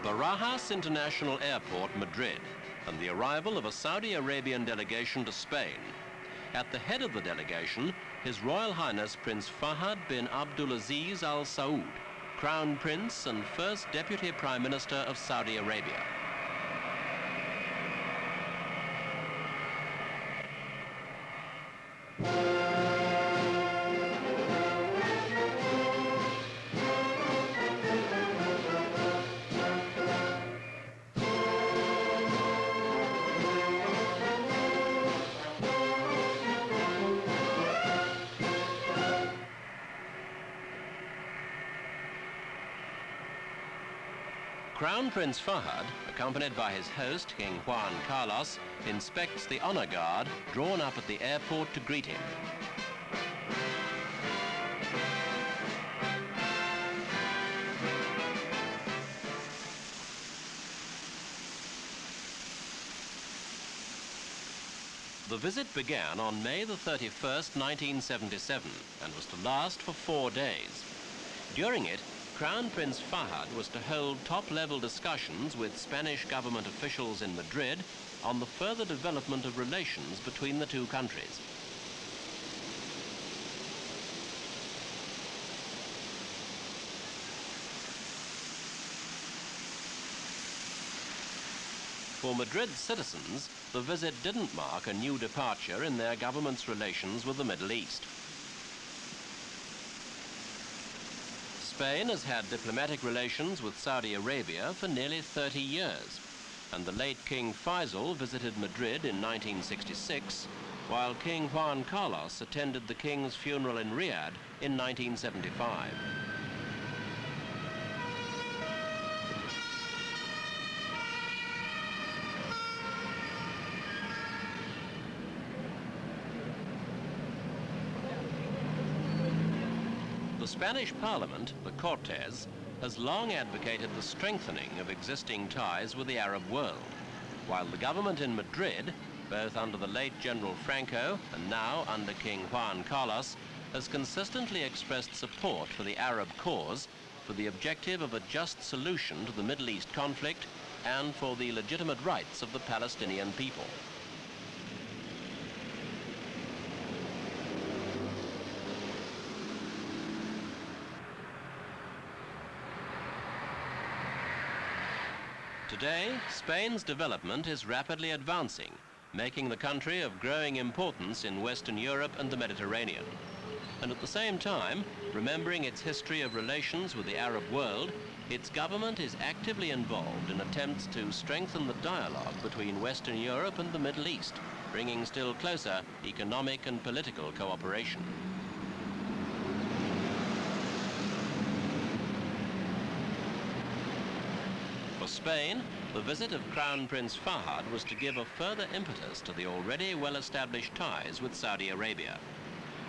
Barajas International Airport, Madrid, and the arrival of a Saudi Arabian delegation to Spain. At the head of the delegation, His Royal Highness Prince Fahd bin Abdul Aziz Al Saud, Crown Prince and First Deputy Prime Minister of Saudi Arabia. Crown Prince Fahd, accompanied by his host, King Juan Carlos, inspects the honor guard drawn up at the airport to greet him. The visit began on May the 31st, 1977, and was to last for 4 days. During it, Crown Prince Fahd was to hold top-level discussions with Spanish government officials in Madrid on the further development of relations between the two countries. For Madrid's citizens, the visit didn't mark a new departure in their government's relations with the Middle East. Spain has had diplomatic relations with Saudi Arabia for nearly 30 years, and the late King Faisal visited Madrid in 1966, while King Juan Carlos attended the King's funeral in Riyadh in 1975. The Spanish Parliament, the Cortes, has long advocated the strengthening of existing ties with the Arab world, while the government in Madrid, both under the late General Franco and now under King Juan Carlos, has consistently expressed support for the Arab cause, for the objective of a just solution to the Middle East conflict, and for the legitimate rights of the Palestinian people. Today, Spain's development is rapidly advancing, making the country of growing importance in Western Europe and the Mediterranean. And at the same time, remembering its history of relations with the Arab world, its government is actively involved in attempts to strengthen the dialogue between Western Europe and the Middle East, bringing still closer economic and political cooperation. For Spain, the visit of Crown Prince Fahd was to give a further impetus to the already well-established ties with Saudi Arabia.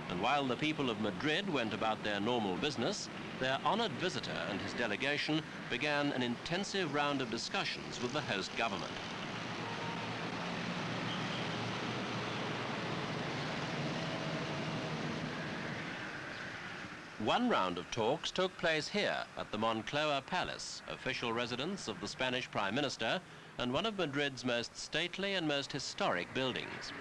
And while the people of Madrid went about their normal business, their honored visitor and his delegation began an intensive round of discussions with the host government. One round of talks took place here at the Moncloa Palace, official residence of the Spanish Prime Minister and one of Madrid's most stately and most historic buildings.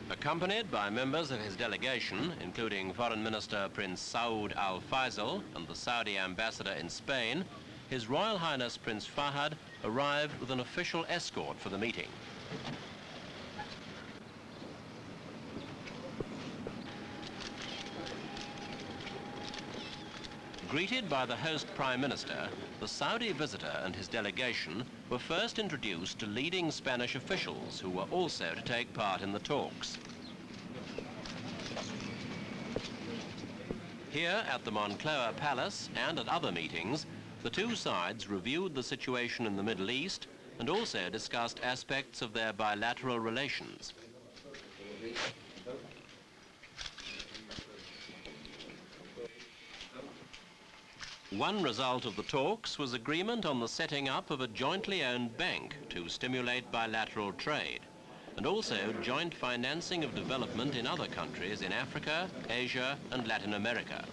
Accompanied by members of his delegation, including Foreign Minister Prince Saud Al Faisal and the Saudi ambassador in Spain, His Royal Highness Prince Fahd arrived with an official escort for the meeting. Greeted by the host Prime Minister, the Saudi visitor and his delegation were first introduced to leading Spanish officials who were also to take part in the talks. Here at the Moncloa Palace and at other meetings, the two sides reviewed the situation in the Middle East and also discussed aspects of their bilateral relations. One result of the talks was agreement on the setting up of a jointly owned bank to stimulate bilateral trade. and also joint financing of development in other countries in Africa, Asia and Latin America.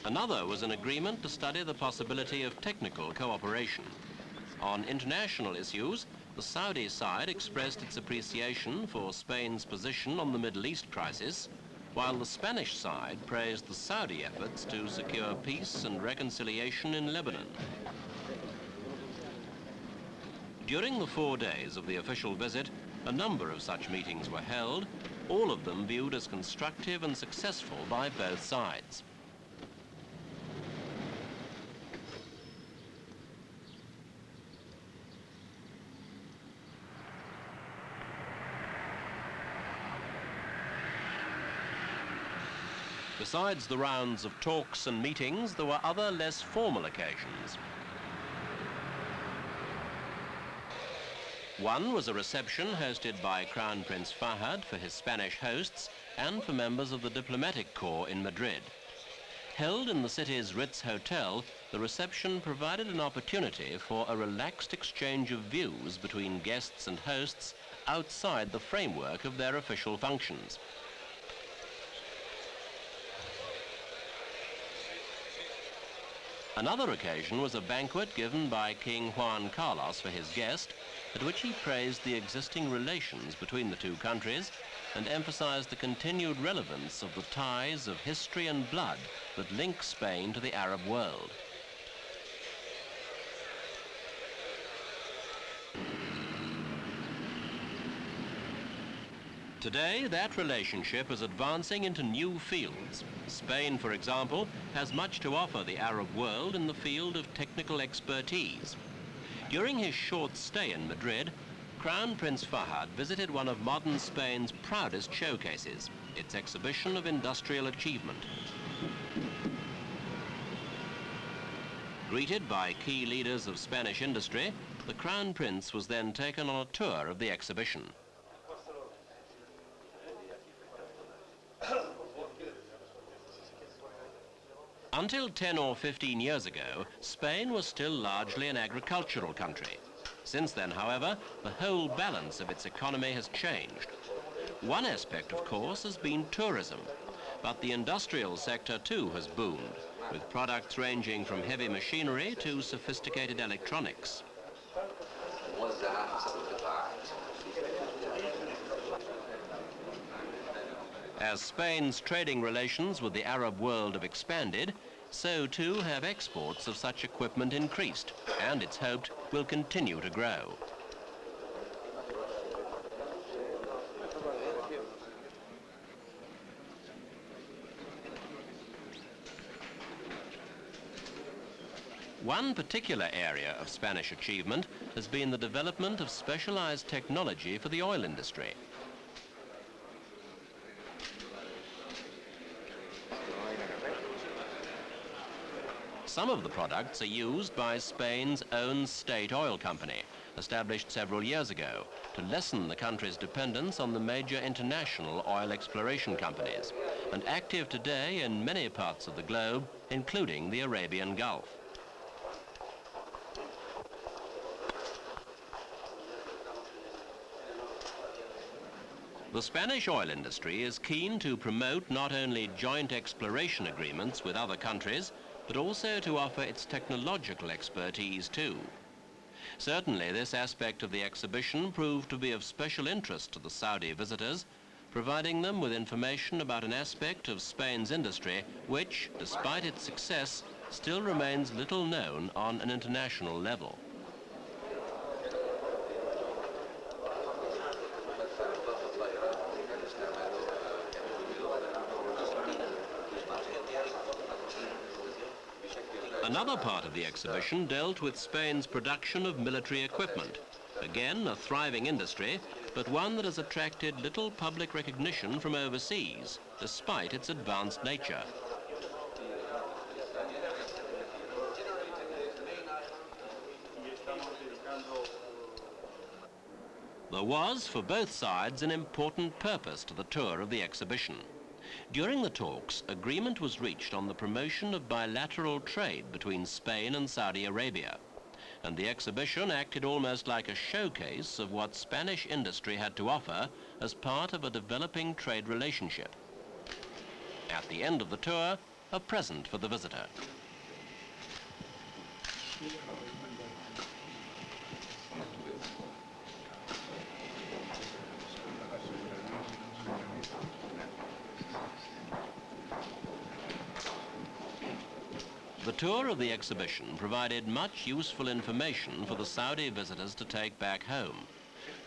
Another was an agreement to study the possibility of technical cooperation. On international issues, the Saudi side expressed its appreciation for Spain's position on the Middle East crisis, while the Spanish side praised the Saudi efforts to secure peace and reconciliation in Lebanon. During the 4 days of the official visit, a number of such meetings were held, all of them viewed as constructive and successful by both sides. Besides the rounds of talks and meetings, there were other less formal occasions. One was a reception hosted by Crown Prince Fahd for his Spanish hosts and for members of the diplomatic corps in Madrid. Held in the city's Ritz Hotel, the reception provided an opportunity for a relaxed exchange of views between guests and hosts outside the framework of their official functions. Another occasion was a banquet given by King Juan for his guest, at which he praised the existing relations between the two countries and emphasized the continued relevance of the ties of history and blood that link Spain to the Arab world. Today, that relationship is advancing into new fields. Spain, for example, has much to offer the Arab world in the field of technical expertise. During his short stay in Madrid, Crown Prince Fahd visited one of modern Spain's proudest showcases, its exhibition of industrial achievement. Greeted by key leaders of Spanish industry, the Crown Prince was then taken on a tour of the exhibition. Until 10 or 15 years ago, Spain was still largely an agricultural country. Since then, however, the whole balance of its economy has changed. One aspect, of course, has been tourism, but the industrial sector too has boomed, with products ranging from heavy machinery to sophisticated electronics. As Spain's trading relations with the Arab world have expanded, so too have exports of such equipment increased, and it's hoped will continue to grow. One particular area of Spanish achievement has been the development of specialized technology for the oil industry. Some of the products are used by Spain's own state oil company, established several years ago, to lessen the country's dependence on the major international oil exploration companies, and active today in many parts of the globe, including the Arabian Gulf. The Spanish oil industry is keen to promote not only joint exploration agreements with other countries, but also to offer its technological expertise too. Certainly, this aspect of the exhibition proved to be of special interest to the Saudi visitors, providing them with information about an aspect of Spain's industry which, despite its success, still remains little known on an international level. Another part of the exhibition dealt with Spain's production of military equipment. Again, a thriving industry, but one that has attracted little public recognition from overseas, despite its advanced nature. There was, for both sides, an important purpose to the tour of the exhibition. During the talks, agreement was reached on the promotion of bilateral trade between Spain and Saudi Arabia. and the exhibition acted almost like a showcase of what Spanish industry had to offer as part of a developing trade relationship. At the end of the tour, a present for the visitor. The tour of the exhibition provided much useful information for the Saudi visitors to take back home,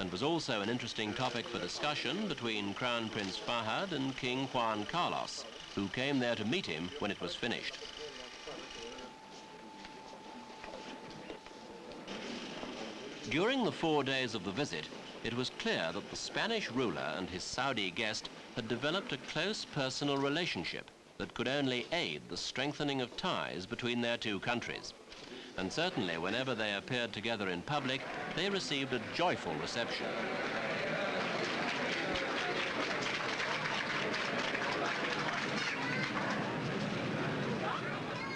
and was also an interesting topic for discussion between Crown Prince Fahd and King Juan Carlos, who came there to meet him when it was finished. During the 4 days of the visit, it was clear that the Spanish ruler and his Saudi guest had developed a close personal relationship that could only aid the strengthening of ties between their two countries. And certainly whenever they appeared together in public, they received a joyful reception.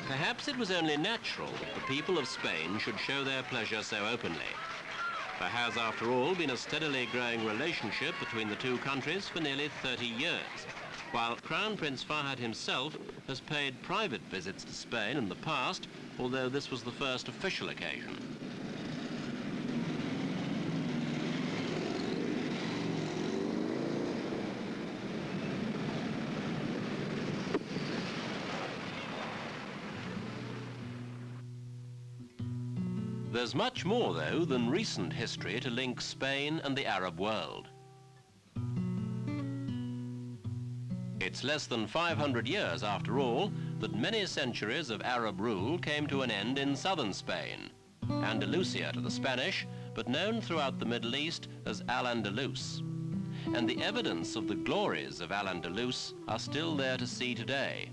Perhaps it was only natural that the people of Spain should show their pleasure so openly. There has, after all, been a steadily growing relationship between the two countries for nearly 30 years, while Crown Prince Fahd himself has paid private visits to Spain in the past, although this was the first official occasion. There's much more, though, than recent history to link Spain and the Arab world. It's less than 500 years, after all, that many centuries of Arab rule came to an end in southern Spain, Andalusia to the Spanish, but known throughout the Middle East as Al-Andalus. And the evidence of the glories of Al-Andalus are still there to see today.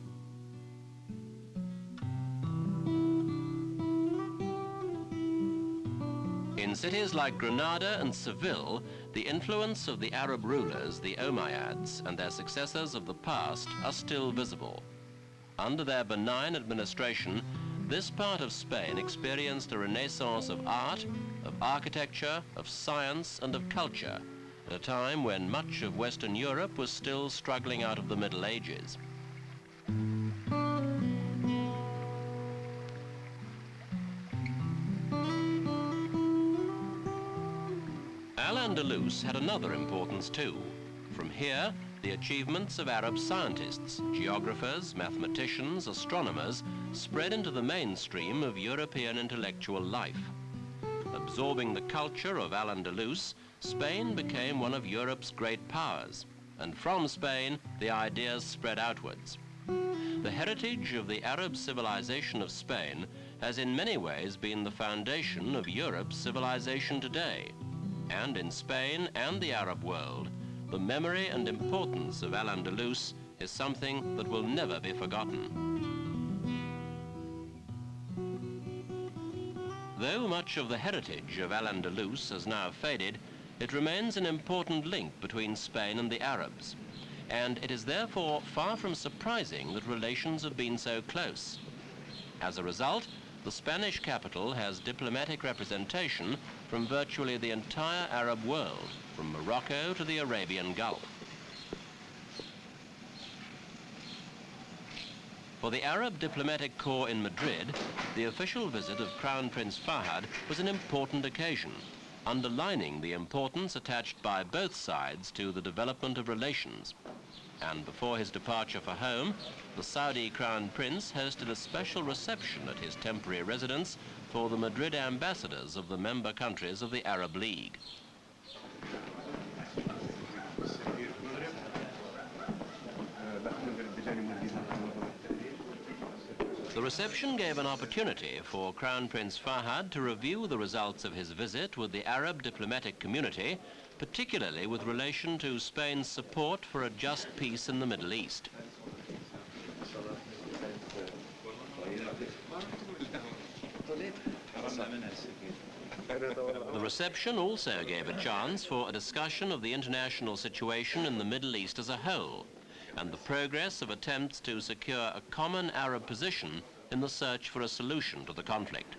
In cities like Granada and Seville, the influence of the Arab rulers, the Umayyads, and their successors of the past are still visible. Under their benign administration, this part of Spain experienced a renaissance of art, of architecture, of science, and of culture, at a time when much of Western Europe was still struggling out of the Middle Ages. Al-Andalus had another importance too. From here, the achievements of Arab scientists, geographers, mathematicians, astronomers spread into the mainstream of European intellectual life. Absorbing the culture of Al-Andalus, Spain became one of Europe's great powers, and from Spain, the ideas spread outwards. The heritage of the Arab civilization of Spain has in many ways been the foundation of Europe's civilization today. And in Spain and the Arab world, the memory and importance of Al-Andalus is something that will never be forgotten. Though much of the heritage of Al-Andalus has now faded, it remains an important link between Spain and the Arabs, and it is therefore far from surprising that relations have been so close. As a result, the Spanish capital has diplomatic representation from virtually the entire Arab world, from Morocco to the Arabian Gulf. For the Arab diplomatic corps in Madrid, the official visit of Crown Prince Fahd was an important occasion, underlining the importance attached by both sides to the development of relations. And before his departure for home, the Saudi Crown Prince hosted a special reception at his temporary residence for the Madrid ambassadors of the member countries of the Arab League. The reception gave an opportunity for Crown Prince Fahd to review the results of his visit with the Arab diplomatic community, particularly with relation to Spain's support for a just peace in the Middle East. The reception also gave a chance for a discussion of the international situation in the Middle East as a whole, and the progress of attempts to secure a common Arab position in the search for a solution to the conflict.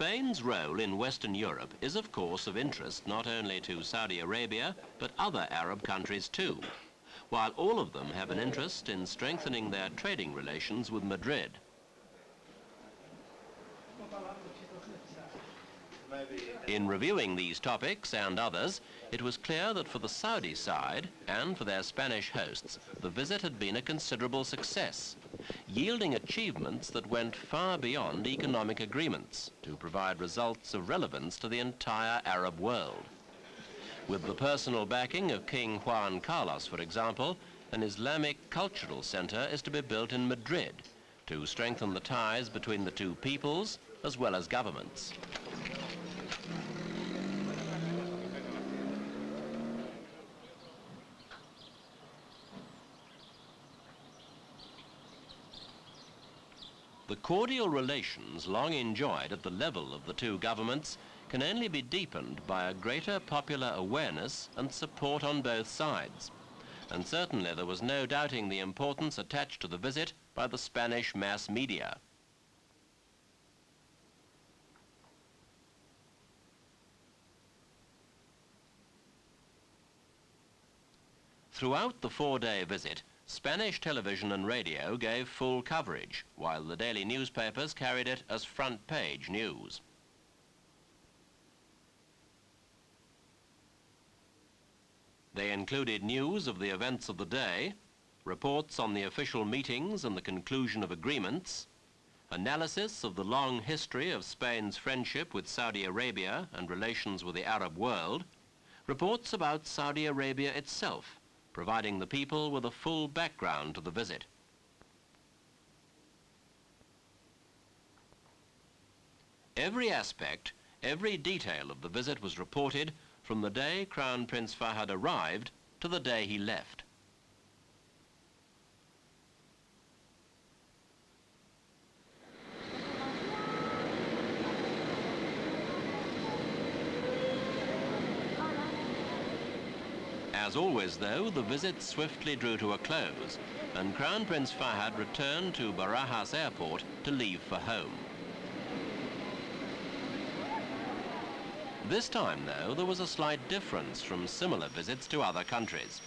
Spain's role in Western Europe is of course of interest not only to Saudi Arabia, but other Arab countries too, while all of them have an interest in strengthening their trading relations with Madrid. In reviewing these topics and others, it was clear that for the Saudi side and for their Spanish hosts, the visit had been a considerable success, yielding achievements that went far beyond economic agreements to provide results of relevance to the entire Arab world. With the personal backing of King Juan Carlos, for example, an Islamic cultural center is to be built in Madrid to strengthen the ties between the two peoples as well as governments. The cordial relations long enjoyed at the level of the two governments can only be deepened by a greater popular awareness and support on both sides. And certainly there was no doubting the importance attached to the visit by the Spanish mass media. Throughout the 4-day visit, Spanish television and radio gave full coverage, while the daily newspapers carried it as front-page news. They included news of the events of the day, reports on the official meetings and the conclusion of agreements, analysis of the long history of Spain's friendship with Saudi Arabia and relations with the Arab world, reports about Saudi Arabia itself, providing the people with a full background to the visit. Every aspect, every detail of the visit was reported from the day Crown Prince Fahd arrived to the day he left. As always, though, the visit swiftly drew to a close, and Crown Prince Fahd returned to Barajas Airport to leave for home. This time, though, there was a slight difference from similar visits to other countries.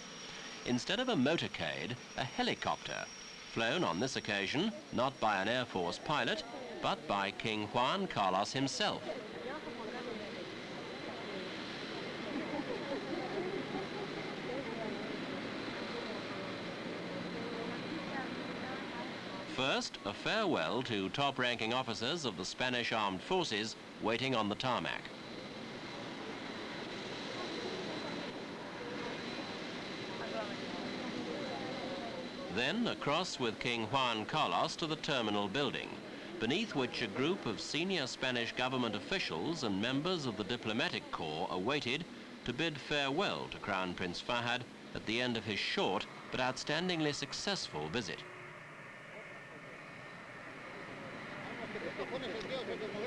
Instead of a motorcade, a helicopter, flown on this occasion not by an Air Force pilot, but by King Juan Carlos himself. First, a farewell to top-ranking officers of the Spanish Armed Forces waiting on the tarmac. Then across with King Juan Carlos to the terminal building, beneath which a group of senior Spanish government officials and members of the diplomatic corps awaited to bid farewell to Crown Prince Fahd at the end of his short but outstandingly successful visit.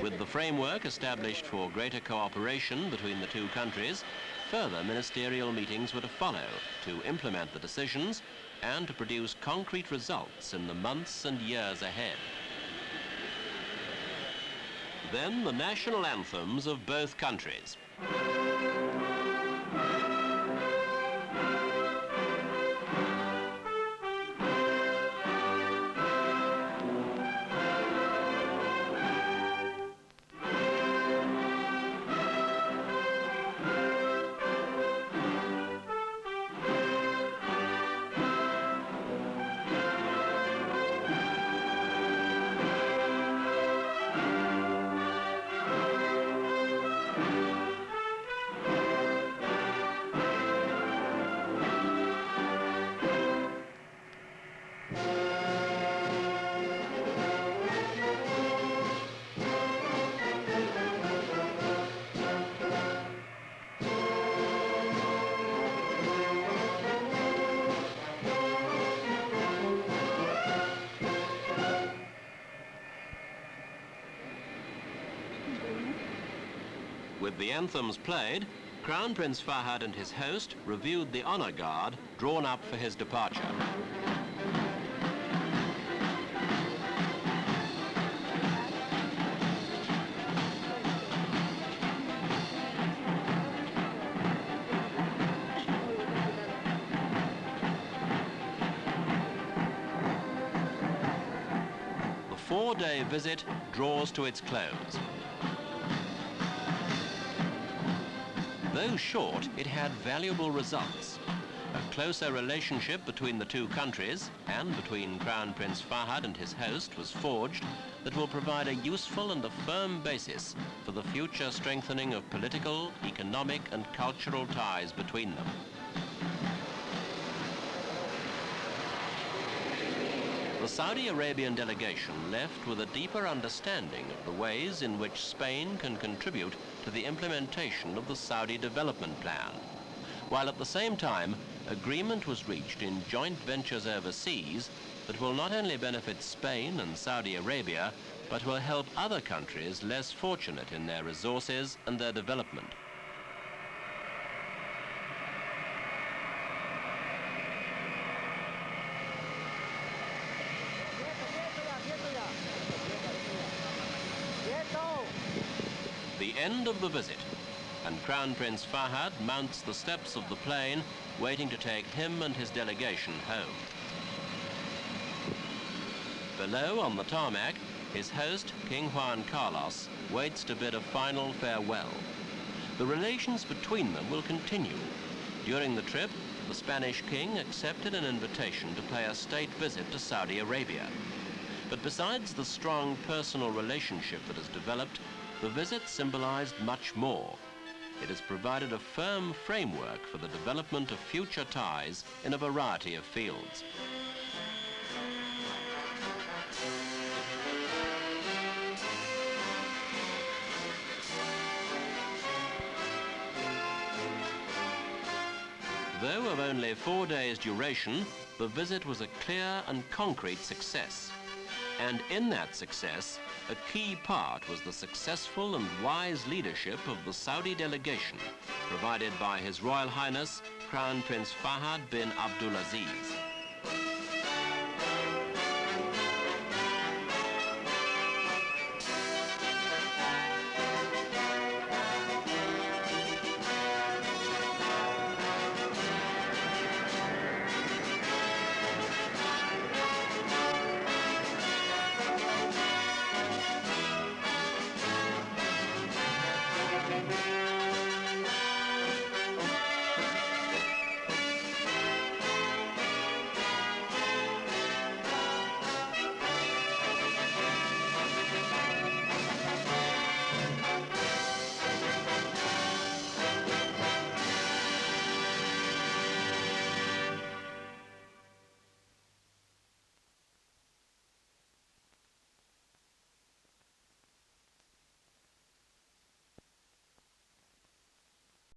With the framework established for greater cooperation between the two countries, further ministerial meetings were to follow to implement the decisions and to produce concrete results in the months and years ahead. Then the national anthems of both countries. With the anthems played, Crown Prince Fahd and his host reviewed the honor guard drawn up for his departure. 4-day visit draws to its close. Though short, it had valuable results. A closer relationship between the two countries and between Crown Prince Fahd and his host was forged that will provide a useful and a firm basis for the future strengthening of political, economic and cultural ties between them. The Saudi Arabian delegation left with a deeper understanding of the ways in which Spain can contribute to the implementation of the Saudi development plan, while at the same time agreement was reached in joint ventures overseas that will not only benefit Spain and Saudi Arabia, but will help other countries less fortunate in their resources and their development. The end of the visit, and Crown Prince Fahd mounts the steps of the plane, waiting to take him and his delegation home. Below on the tarmac, his host, King Juan waits to bid a final farewell. The relations between them will continue. During the trip, the Spanish king accepted an invitation to pay a state visit to Saudi Arabia. But besides the strong personal relationship that has developed, the visit symbolized much more. It has provided a firm framework for the development of future ties in a variety of fields. Though of only 4 days' duration, the visit was a clear and concrete success. And in that success, a key part was the successful and wise leadership of the Saudi delegation, provided by His Royal Highness Crown Prince Fahd bin Abdul Aziz.